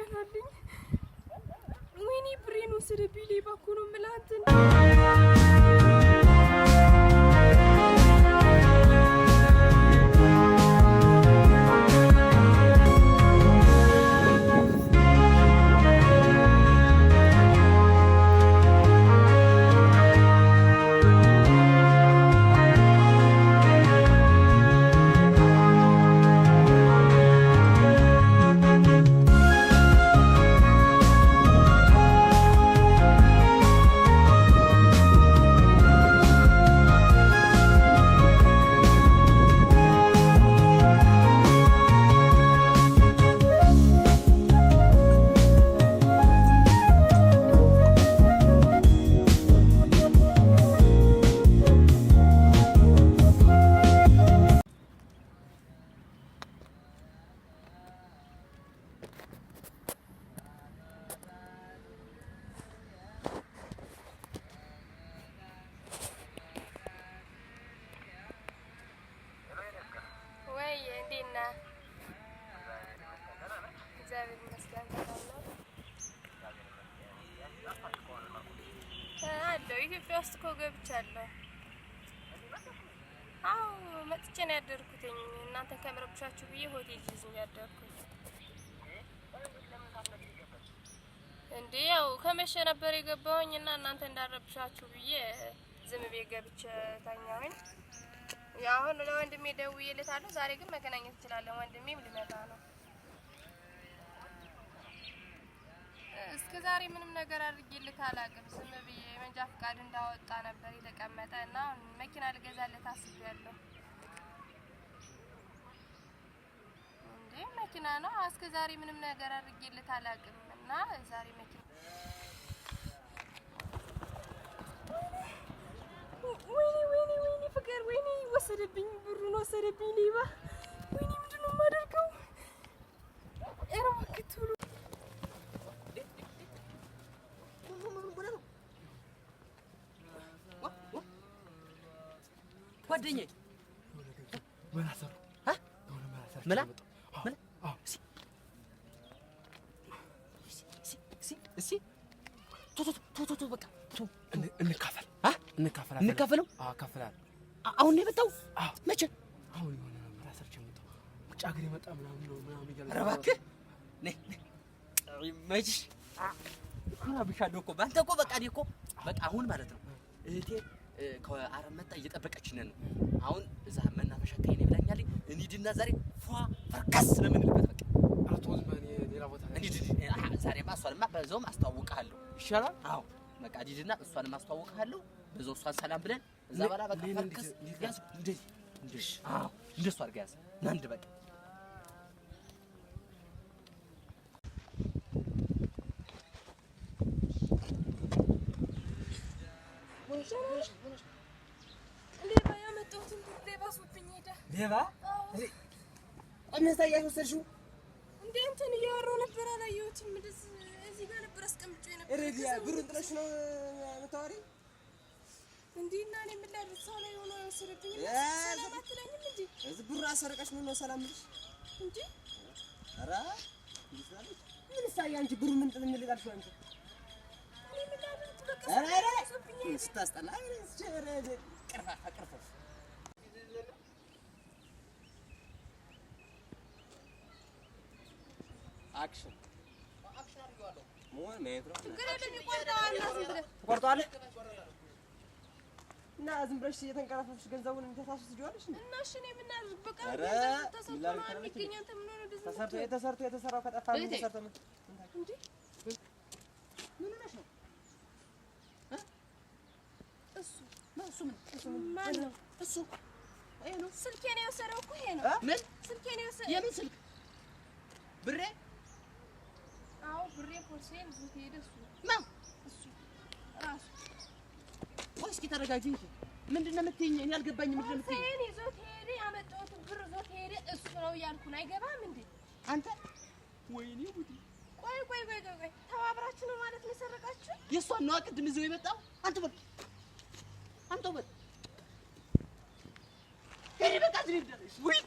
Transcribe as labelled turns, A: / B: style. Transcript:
A: ይበላልኝ ወይኔ ብሬን ወሰደብኝ ሌባ እኮ ነው የምልህ አንተን ኢትዮጵያ ውስጥ እኮ ገብቻለሁ። አዎ መጥቼ ነው ያደርኩትኝ። እናንተን ከምረብሻችሁ ብዬ ሆቴል ይዤ ያደርኩት። እንዴ ያው ከመሸ ነበር የገባሁኝ እና እናንተ እንዳረብሻችሁ ብዬ ዝም ብዬ ገብቼ ታኛሁኝ። ያው አሁን ለወንድሜ ደውዬለታለሁ። ዛሬ ግን መገናኘት እንችላለን። ወንድሜም ሊመጣ ነው። እስከ ዛሬ ምንም ነገር አድርጌለት አላውቅም። ዝም ብዬ መንጃ ፍቃድ እንዳወጣ ነበር የተቀመጠ እና መኪና ልገዛለት አስቤያለሁ። እንዴ መኪና ነው። እስከ ዛሬ ምንም ነገር አድርጌለት አላውቅም እና ዛሬ መኪና ወይኔ ፍቅር ወይኔ ወሰደብኝ፣ ብሩን ወሰደብኝ ሌባ። ወይኔ ምንድነው የማደርገው? እረክቱ ጓደኛዬ
B: መላሰሩ
A: መላ ቶ በቃ
B: እንካፈል
A: እንካፈለው።
B: አካፈላል።
A: አሁን ነው የመጣው? መቼ?
B: አሁን የሆነ መላሰር ጀምሮ ውጭ ሀገር የመጣ ምናምን እያለ
A: ኧረ እባክህ ነይ መችሽ ብሻለሁ እኮ በአንተ እኮ በቃ እኔ እኮ በቃ አሁን ማለት ነው እህቴ ከአረብ መጣ እየጠበቀችን ነው። አሁን እዛ መናፈሻ ከይ ነው ብላኛለኝ። እንሂድና ዛሬ ፈርከስ ለምንልበት በቃ
B: አቶዝ ማን ሌላ ቦታ
A: እንሂድ። ዛሬማ እሷንማ በዛውም አስተዋውቅሃለሁ ይሻላል። አዎ በቃ እንሂድና እሷንም አስተዋውቅሃለሁ። በዛው እሷን ሰላም ብለን እዛ በኋላ በቃ ፈርከስ ያዝ። እንደዚህ አዎ እንደሱ አድርጋ ያዝ። ናንድ በቃ ሌባ ያመጣሁትን ሌባ ሱብኝ ሄደ።
B: ሌባ እነዛ ያወሰድሽው
A: እንዴ? እንትን እያወራሁ ነበር አላየሁትም። እዚህ ጋር ነበር አስቀምጬው ነበር።
B: ሬዲያ ብሩን ጥለሽ ነው የምታወሪው
A: እንዴ? እና እኔ ምን ላድርግ? ሰው ላይ ሆኖ ያወሰደብኝ ሰላም አትለኝም እንዴ?
B: እዚህ ብሩ አሰረቀሽ ነው ሰላም ልሽ
A: እንዴ?
B: ኧረ ይስላልሽ ምን ሳይ አንቺ ብሩ ምን ጥልኝ ልጋልሽ አንቺ ስታስጠላ ቅርፋ አክሽን አድርገዋለሁ። ሞን ሜትሮ ትቆርጠዋለህ እና ዝም ብለሽ እየተንቀራፈፍሽ ገንዘቡን እንተሳሱ ትጆዋለሽ እና እሺ እኔ ምን አድርግ በቃ ተሰርቶ የተሰራው ከጠፋ ምን ተሰርቶ ምን እንዴ ምን ነሽ ነው እሱ ማነው? እሱ ይሄ ነው። ስልኬን የወሰደው እኮ ይሄ ነው። ምን ስልኬን የወሰደው? የምን ስልክ? ብሬ? አዎ ብሬ ፖርሴን ይዞት ሄደ እሱ። ማን? እሱ ራሱ። ቆይ እስኪ ተረጋጊ እንጂ ምንድነው የምትይኝ? እኔ አልገባኝም። ምንድነው የምትይኝ? ፖርሴን ይዞት ሄደ፣ ያመጣሁት ብር ይዞት ሄደ እሱ ነው ያልኩን። አይገባም እንዴ አንተ? ወይኔ ጉዲ! ቆይ ተባብራችሁ ነው ማለት ነው የሰረቃችሁ? የእሷን ነው ቅድም ይዘው የመጣው አንተ በል አንተ በል ሄሪ በቃ ዝም ብለሽ ወይ